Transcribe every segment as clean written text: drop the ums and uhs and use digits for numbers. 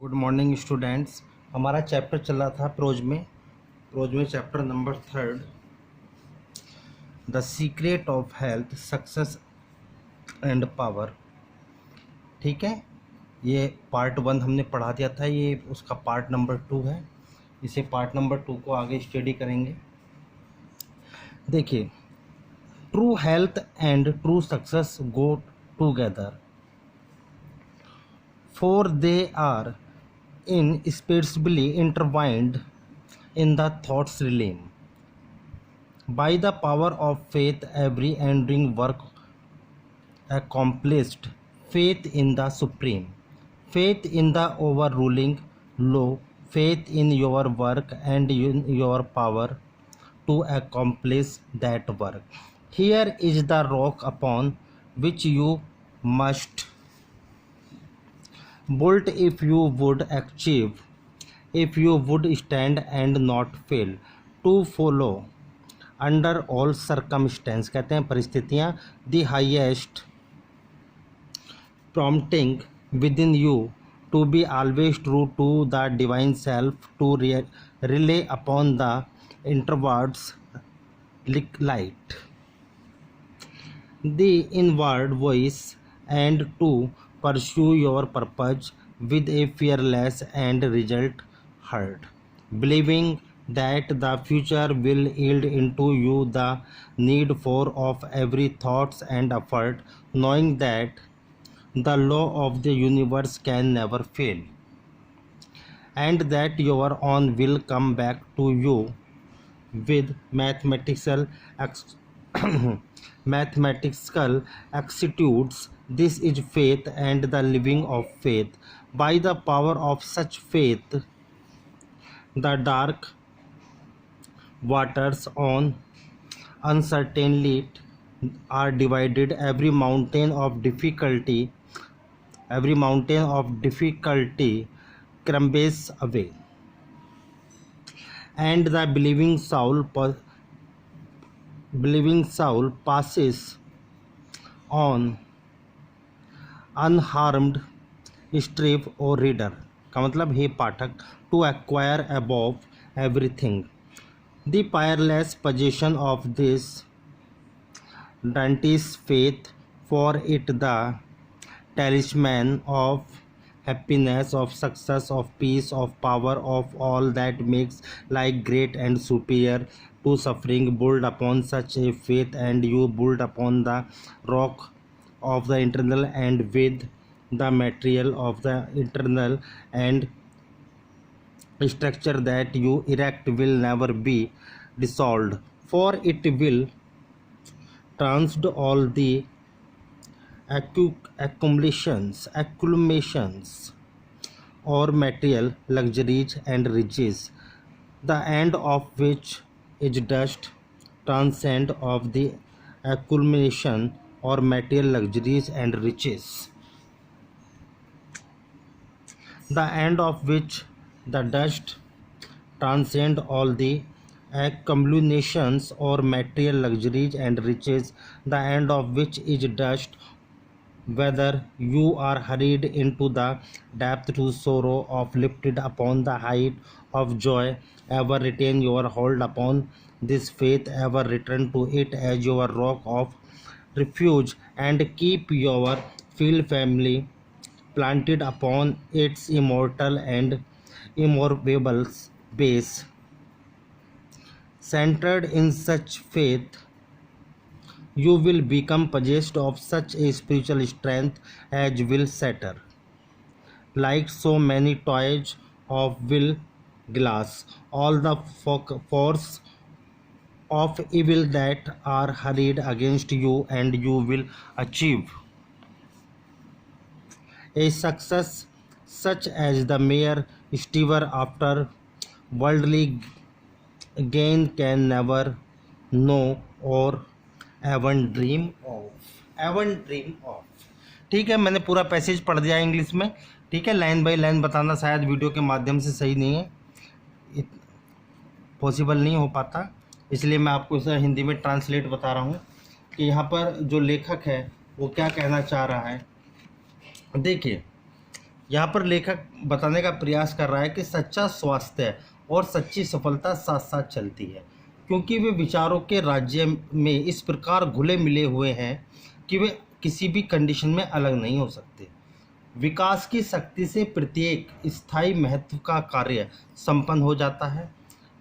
Good morning students. हमारा chapter चल रहा था प्रोज में chapter number 3, the secret of health, success and power. ठीक है, ये पार्ट 1 हमने पढ़ा दिया था, ये उसका पार्ट नंबर 2 है। इसे पार्ट नंबर 2 को आगे स्टडी करेंगे। देखिए, true health and true success go together, for they are inseparably intertwined in the thoughts realm. By the power of faith, every enduring work accomplished, faith in the Supreme, faith in the overruling law, faith in your work and in your power to accomplish that work. Here is the rock upon which you must build if you would achieve, if you would stand and not fail to follow under all circumstances, कहते हैं परिस्थितियाँ, the highest prompting within you to be always true to the divine self, to rely upon the inwards light, the inward voice, and to pursue your purpose with a fearless and result heart, believing that the future will yield into you the need for of every thoughts and effort, knowing that the law of the universe can never fail, and that your own will come back to you with mathematical mathematical exactitudes. This is faith and the living of faith. By the power of such faith, the dark waters on uncertainty are divided. Every mountain of difficulty crumbles away, and the believing soul passes on unharmed. स्ट्रीव और reader का मतलब हे पाठक, to acquire above everything the peerless position of this Dante's faith, for it the talisman of happiness, of success, of peace, of power, of all that makes life great and superior to suffering. Build upon such a faith, and you build upon the rock of the internal, and with the material of the internal and structure that you erect will never be dissolved, for it will transcend all the accumulations or material luxuries and riches, the end of which is dust, transcend of the accumulation or material luxuries and riches, the end of which the dust transcend all the accumulations or material luxuries and riches, the end of which is dust. Whether you are hurried into the depth to sorrow, of lifted upon the height of joy, ever retain your hold upon this faith, ever return to it as your rock of refuge, and keep your field family planted upon its immortal and immovable base. Centered in such faith, you will become possessed of such a spiritual strength as will shatter, like so many toys of will glass, all the force of evil that are hurried against you, and you will achieve a success such as the mere striver after worldly gain can never know or even dream of. ठीक है, मैंने पूरा passage पढ़ दिया English में। ठीक है, line by line बताना शायद वीडियो के माध्यम से सही नहीं है, पॉसिबल नहीं हो पाता, इसलिए मैं आपको इसे हिंदी में ट्रांसलेट बता रहा हूँ कि यहाँ पर जो लेखक है वो क्या कहना चाह रहा है। देखिए, यहाँ पर लेखक बताने का प्रयास कर रहा है कि सच्चा स्वास्थ्य और सच्ची सफलता साथ साथ चलती है, क्योंकि वे विचारों के राज्य में इस प्रकार घुले मिले हुए हैं कि वे किसी भी कंडीशन में अलग नहीं हो सकते। विकास की शक्ति से प्रत्येक स्थायी महत्व का कार्य संपन्न हो जाता है।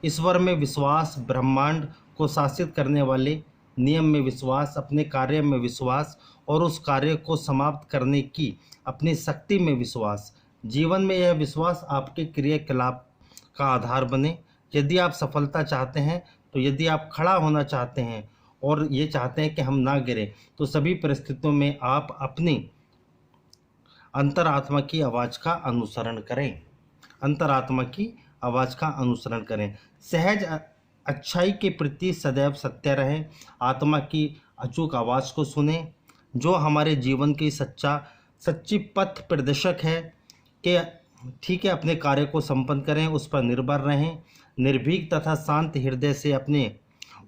ईश्वर में विश्वास, ब्रह्मांड को शासित करने वाले नियम में विश्वास, अपने कार्य में विश्वास और उस कार्य को समाप्त करने की अपनी शक्ति में विश्वास। जीवन में यह विश्वास आपके क्रियाकलाप का आधार बने। यदि आप सफलता चाहते हैं, तो यदि आप खड़ा होना चाहते हैं और ये चाहते हैं कि हम ना गिरें, तो सभी परिस्थितियों में आप अपनी अंतरात्मा की आवाज़ का अनुसरण करें। अंतरात्मा की आवाज़ का अनुसरण करें। सहज अच्छाई के प्रति सदैव सत्य रहें। आत्मा की अचूक आवाज़ को सुने, जो हमारे जीवन की सच्ची पथ प्रदर्शक है कि ठीक है, अपने कार्य को संपन्न करें, उस पर निर्भर रहें। निर्भीक तथा शांत हृदय से अपने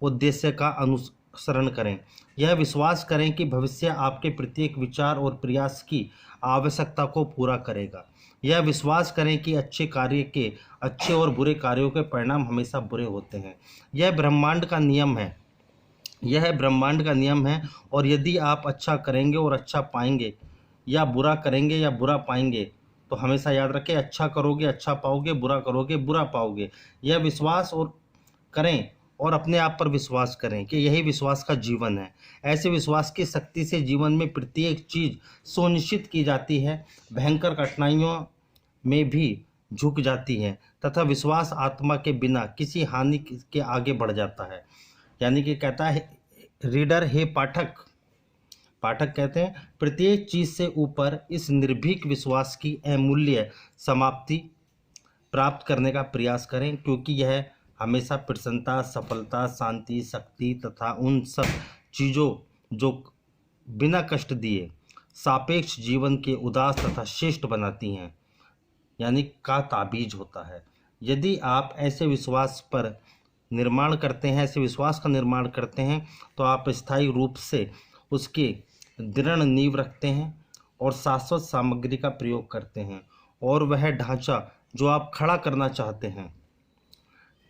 उद्देश्य का अनुसरण करें। यह विश्वास करें कि भविष्य आपके प्रत्येक विचार और प्रयास की आवश्यकता को पूरा करेगा। यह विश्वास करें कि अच्छे और बुरे कार्यों के परिणाम हमेशा बुरे होते हैं। यह ब्रह्मांड का नियम है और यदि आप अच्छा करेंगे और अच्छा पाएंगे, या बुरा करेंगे या बुरा पाएंगे, तो हमेशा याद रखें, अच्छा करोगे अच्छा पाओगे, बुरा करोगे बुरा पाओगे। यह विश्वास और करें और अपने आप पर विश्वास करें कि यही विश्वास का जीवन है। ऐसे विश्वास की शक्ति से जीवन में प्रत्येक चीज़ सुनिश्चित की जाती है, भयंकर कठिनाइयों में भी झुक जाती है तथा विश्वास आत्मा के बिना किसी हानि के आगे बढ़ जाता है। यानी कि कहता है रीडर, हे पाठक कहते हैं, प्रत्येक चीज़ से ऊपर इस निर्भीक विश्वास की अमूल्य समाप्ति प्राप्त करने का प्रयास करें, क्योंकि यह हमेशा प्रसन्नता, सफलता, शांति, शक्ति तथा उन सब चीज़ों जो बिना कष्ट दिए सापेक्ष जीवन के उदास तथा श्रेष्ठ बनाती हैं, यानी का ताबीज होता है। यदि आप ऐसे विश्वास का निर्माण करते हैं, तो आप स्थायी रूप से उसके दृढ़ नींव रखते हैं और शाश्वत सामग्री का प्रयोग करते हैं, और वह ढांचा जो आप खड़ा करना चाहते हैं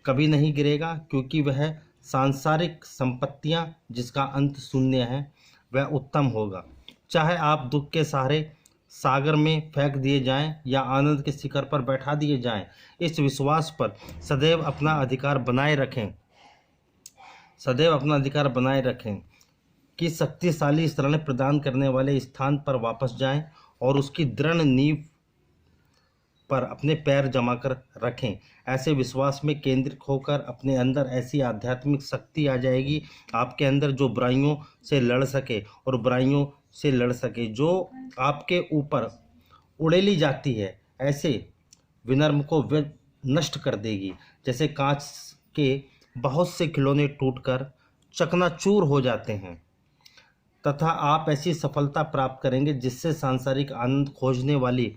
कभी नहीं गिरेगा, क्योंकि वह सांसारिक संपत्तियां जिसका अंत शून्य है वह उत्तम होगा। चाहे आप दुख के सहारे सागर में फेंक दिए जाएं या आनंद के शिखर पर बैठा दिए जाएं, इस विश्वास पर सदैव अपना अधिकार बनाए रखें कि शक्तिशाली शरण प्रदान करने वाले स्थान पर वापस जाएं और उसकी दृढ़ नींव पर अपने पैर जमाकर रखें। ऐसे विश्वास में केंद्रित होकर अपने अंदर ऐसी आध्यात्मिक शक्ति आ जाएगी आपके अंदर, जो बुराइयों से लड़ सके, जो आपके ऊपर उड़ेली जाती है, ऐसे विनम्र को वे नष्ट कर देगी। जैसे कांच के बहुत से खिलौने टूटकर चकनाचूर हो जाते हैं, तथा आप ऐसी सफलता प्राप्त करेंगे जिससे सांसारिक आनंद खोजने वाली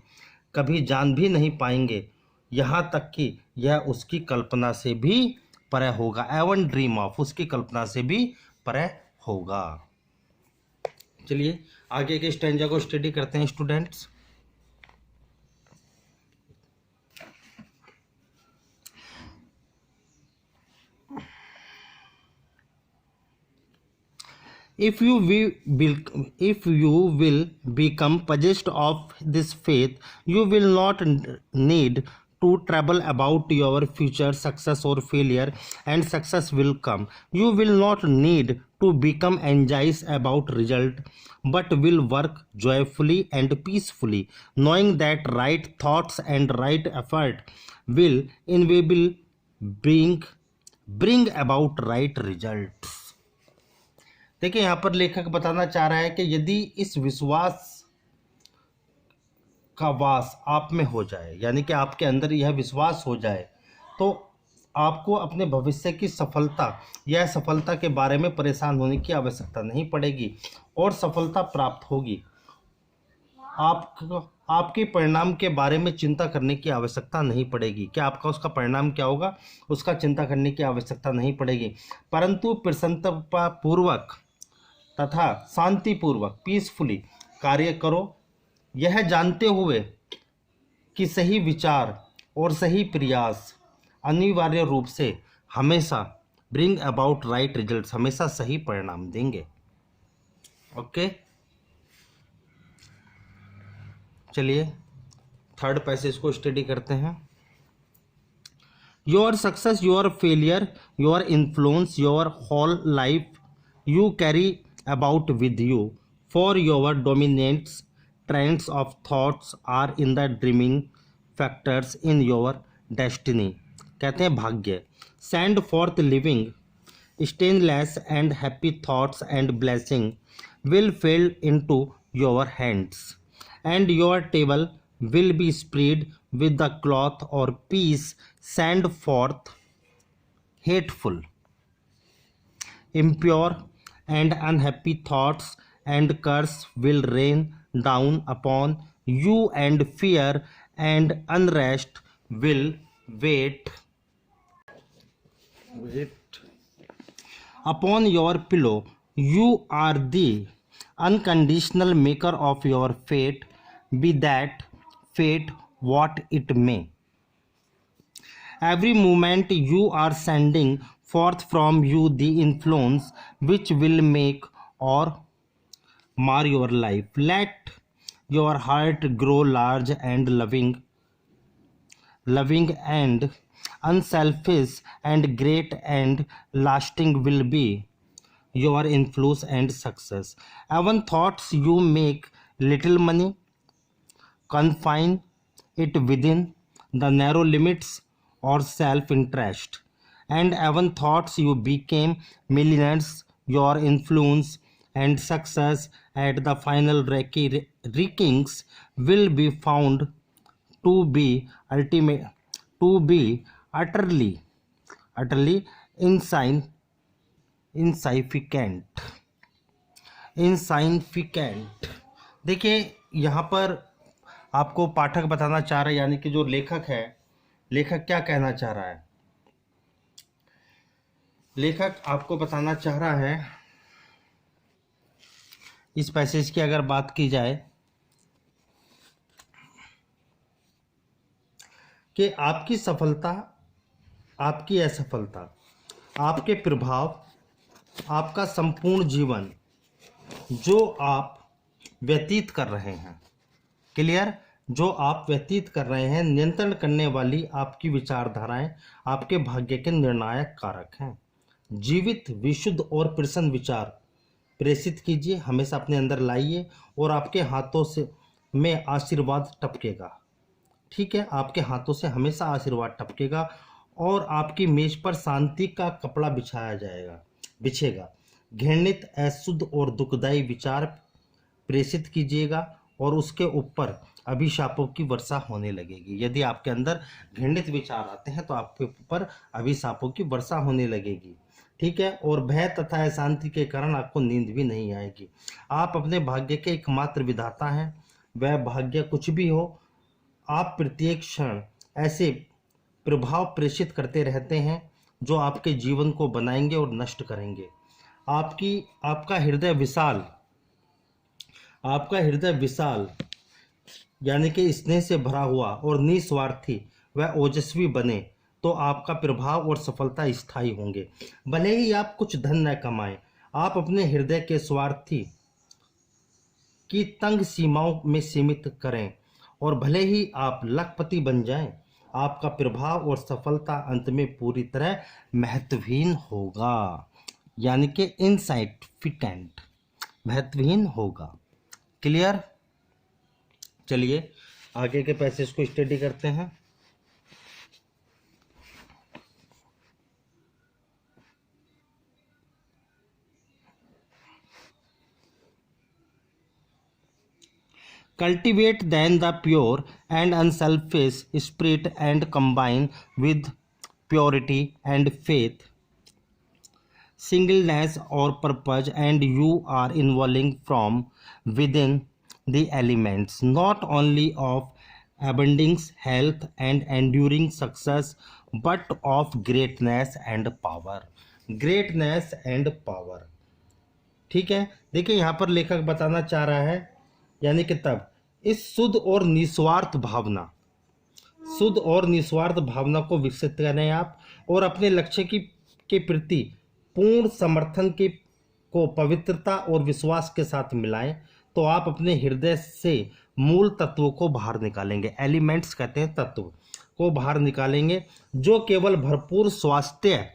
कभी जान भी नहीं पाएंगे, यहाँ तक कि यह उसकी कल्पना से भी परे होगा। एवन ड्रीम ऑफ, उसकी कल्पना से भी परे होगा। चलिए आगे के स्टैंजा को स्टडी करते हैं students. If you will become possessed of this faith, you will not need to trouble about your future success or failure, and success will come. You will not need to become anxious about result, but will work joyfully and peacefully, knowing that right thoughts and right effort will inevitably bring about right results. देखिए, यहाँ पर लेखक बताना चाह रहा है कि यदि इस विश्वास का वास आप में हो जाए, यानी कि आपके अंदर यह विश्वास हो जाए, तो आपको अपने भविष्य की सफलता के बारे में परेशान होने की आवश्यकता नहीं पड़ेगी और सफलता प्राप्त होगी। आपके परिणाम के बारे में चिंता करने की आवश्यकता नहीं पड़ेगी कि आपका उसका परिणाम क्या होगा, उसका चिंता करने की आवश्यकता नहीं पड़ेगी, परंतु प्रसन्नतापूर्वक तथा शांतिपूर्वक पीसफुली कार्य करो, यह जानते हुए कि सही विचार और सही प्रयास अनिवार्य रूप से हमेशा ब्रिंग अबाउट राइट रिजल्ट्स, हमेशा सही परिणाम देंगे। ओके, चलिए थर्ड पैसेज को स्टडी करते हैं। Your success, your failure, your influence, your whole life you carry about with you, for your dominant trends of thoughts are in the dreaming factors in your destiny। कहते हैं भाग्य। send forth living stainless and happy thoughts and blessing will fall into your hands, and your table will be spread with the cloth or peace। send forth hateful, impure and unhappy thoughts, and curse will rain down upon you, and fear and unrest will wait upon your pillow। You are the unconditional maker of your fate, be that fate what it may। Every moment you are sending forth from you the influence which will make or mar your life। Let your heart grow large and loving and unselfish, and great and lasting will be your influence and success। Even thoughts you make little money, confine it within the narrow limits or self-interest, and even thoughts you became millionaires, your influence and success at the final rankings will be found to be ultimate, to be utterly insignificant। देखिए यहाँ पर आपको पाठक बताना चाह रहा है, यानी कि जो लेखक है, लेखक क्या कहना चाह रहा है? लेखक आपको बताना चाह रहा है, इस पैसेज की अगर बात की जाए, कि आपकी सफलता, आपकी असफलता, आपके प्रभाव, आपका संपूर्ण जीवन जो आप व्यतीत कर रहे हैं, क्लियर, जो आप व्यतीत कर रहे हैं, नियंत्रण करने वाली आपकी विचारधाराएं आपके भाग्य के निर्णायक कारक हैं। जीवित, विशुद्ध और प्रसन्न विचार प्रेषित कीजिए, हमेशा अपने अंदर लाइए, और आपके हाथों से में आशीर्वाद टपकेगा। ठीक है, आपके हाथों से हमेशा आशीर्वाद टपकेगा, और आपकी मेज पर शांति का कपड़ा बिछेगा। घृणित, अशुद्ध और दुखदायी विचार प्रेषित कीजिएगा, और उसके ऊपर अभिशापों की वर्षा होने लगेगी। यदि आपके अंदर घृणित विचार आते हैं तो आपके ऊपर अभिशापों की वर्षा होने लगेगी। ठीक है, और भय तथा अशांति के कारण आपको नींद भी नहीं आएगी। आप अपने भाग्य के एकमात्र विधाता हैं, वह भाग्य कुछ भी हो, आप प्रत्येक क्षण ऐसे प्रभाव प्रेषित करते रहते हैं जो आपके जीवन को बनाएंगे और नष्ट करेंगे। आपका हृदय विशाल यानी कि स्नेह से भरा हुआ और निस्वार्थी व ओजस्वी बने तो आपका प्रभाव और सफलता स्थायी होंगे। भले ही आप कुछ धन न कमाएं, आप अपने हृदय के स्वार्थी की तंग सीमाओं में सीमित करें, और भले ही आप लखपति बन जाएं, आपका प्रभाव और सफलता अंत में पूरी तरह महत्वहीन होगा, यानी कि इनसाइग्निफिकेंट, महत्वहीन होगा। क्लियर? चलिए आगे के पैसेज को स्टडी करते हैं। Cultivate then the pure and unselfish spirit, and combine with purity and faith, singleness or purpose, and you are evolving from within the elements, not only of abundance, health and enduring success, but of greatness and power। greatness and power, ठीक है। देखिए यहाँ पर लेखक बताना चाह रहा है, यानी कि तब इस शुद्ध और निस्वार्थ भावना, शुद्ध और निस्वार्थ भावना को विकसित करें आप, और अपने लक्ष्य के प्रति पूर्ण समर्थन को पवित्रता और विश्वास के साथ मिलाएं, तो आप अपने हृदय से मूल तत्वों को बाहर निकालेंगे। एलिमेंट्स कहते हैं तत्व को बाहर निकालेंगे, जो केवल भरपूर स्वास्थ्य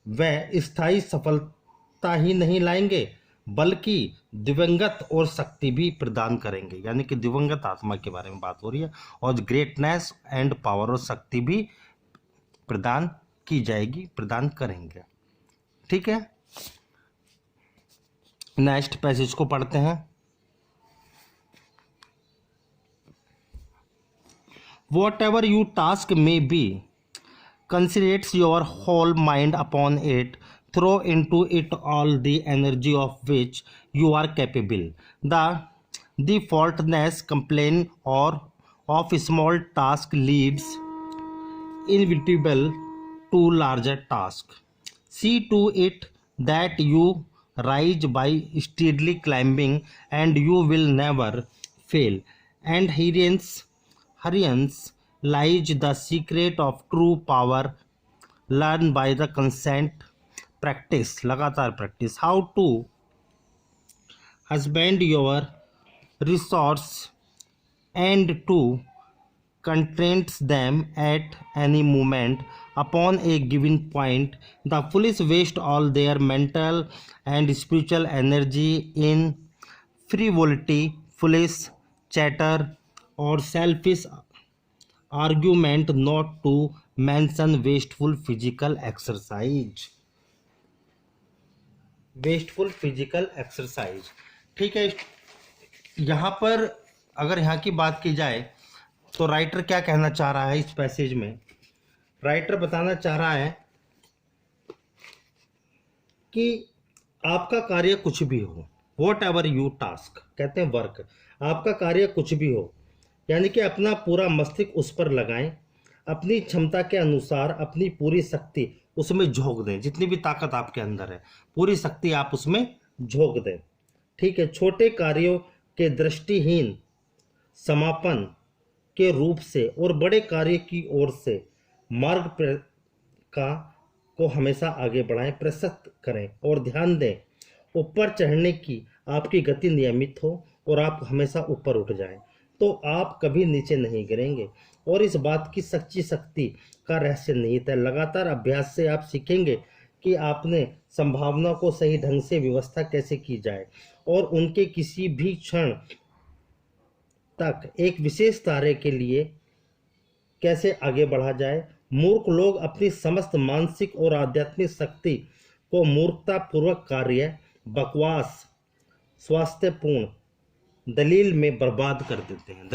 व स्थायी सफलता ही नहीं लाएंगे, बल्कि दिवंगत और शक्ति भी प्रदान करेंगे। यानी कि दिवंगत आत्मा के बारे में बात हो रही है, और ग्रेटनेस एंड पावर और शक्ति भी प्रदान की जाएगी, प्रदान करेंगे। ठीक है, नेक्स्ट पैसेज को पढ़ते हैं। Whatever you task may be, concentrate your whole mind upon it, throw into it all the energy of which you are capable. The faultless complaint or of small task leaves inevitable to larger task. See to it that you rise by steadily climbing, and you will never fail. And herein lies the secret of true power. Learn by the constant practice, लगातार practice, how to husband your resource and to constrain them at any moment. Upon a given point, the foolish waste all their mental and spiritual energy in frivolity, foolish chatter, or selfish argument, not to mention wasteful physical exercise. Wasteful physical exercise. ठीक है, यहाँ पर अगर यहाँ की बात की जाए तो राइटर क्या कहना चाह रहा है इस पैसेज में? राइटर बताना चाह रहा है कि आपका कार्य कुछ भी हो, वॉट एवर यू टास्क, कहते हैं वर्क, आपका कार्य कुछ भी हो, यानी कि अपना पूरा मस्तिष्क उस पर लगाएं, अपनी क्षमता के अनुसार अपनी पूरी शक्ति उसमें झोंक दें। जितनी भी ताकत आपके अंदर है, पूरी शक्ति आप उसमें झोंक दें। ठीक है, छोटे कार्यों के दृष्टिहीन समापन के रूप से और बड़े कार्य की ओर से मार्ग को हमेशा आगे बढ़ाएं, प्रशस्त करें और ध्यान दें। ऊपर चढ़ने की आपकी गति नियमित हो और आप हमेशा ऊपर उठ जाएं, तो आप कभी नीचे नहीं गिरेंगे। और इस बात की सच्ची शक्ति का रहस्य निहित है। लगातार अभ्यास से आप सीखेंगे कि आपने संभावना को सही ढंग से व्यवस्था कैसे की जाए और उनके किसी भी क्षण तक एक विशेष तारे के लिए कैसे आगे बढ़ा जाए। मूर्ख लोग अपनी समस्त मानसिक और आध्यात्मिक शक्ति को मूर्खतापूर्वक कार्य, बकवास, स्वास्थ्यपूर्ण दलील में बर्बाद कर देते हैं,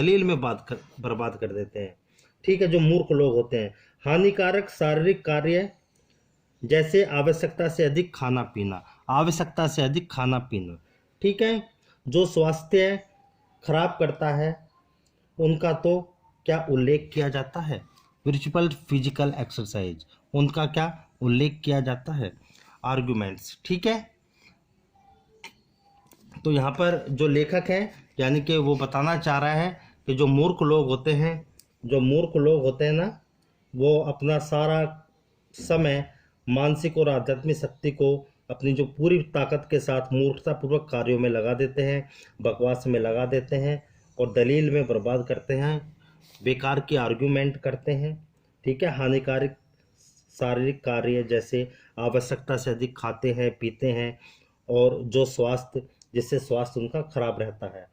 बर्बाद कर देते हैं। ठीक है, जो मूर्ख लोग होते हैं, हानिकारक शारीरिक कार्य जैसे आवश्यकता से अधिक खाना पीना, ठीक है, जो स्वास्थ्य खराब करता है उनका तो क्या उल्लेख किया जाता है? स्पिरिचुअल फिजिकल एक्सरसाइज, उनका क्या उल्लेख किया जाता है? आर्गुमेंट्स। ठीक है, तो यहाँ पर जो लेखक है यानी कि वो बताना चाह रहा है कि जो मूर्ख लोग होते हैं ना, वो अपना सारा समय मानसिक और आध्यात्मिक शक्ति को अपनी जो पूरी ताकत के साथ मूर्खतापूर्वक कार्यों में लगा देते हैं, बकवास में लगा देते हैं और दलील में बर्बाद करते हैं, बेकार की आर्ग्यूमेंट करते हैं। ठीक है, हानिकारक शारीरिक कार्य जैसे आवश्यकता से अधिक खाते हैं, पीते हैं, और जो जिससे स्वास्थ्य उनका खराब रहता है,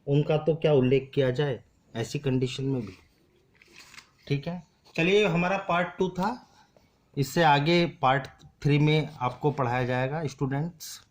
उनका तो क्या उल्लेख किया जाए ऐसी कंडीशन में भी। ठीक है, चलिए, हमारा पार्ट 2 था, इससे आगे पार्ट 3 में आपको पढ़ाया जाएगा स्टूडेंट्स।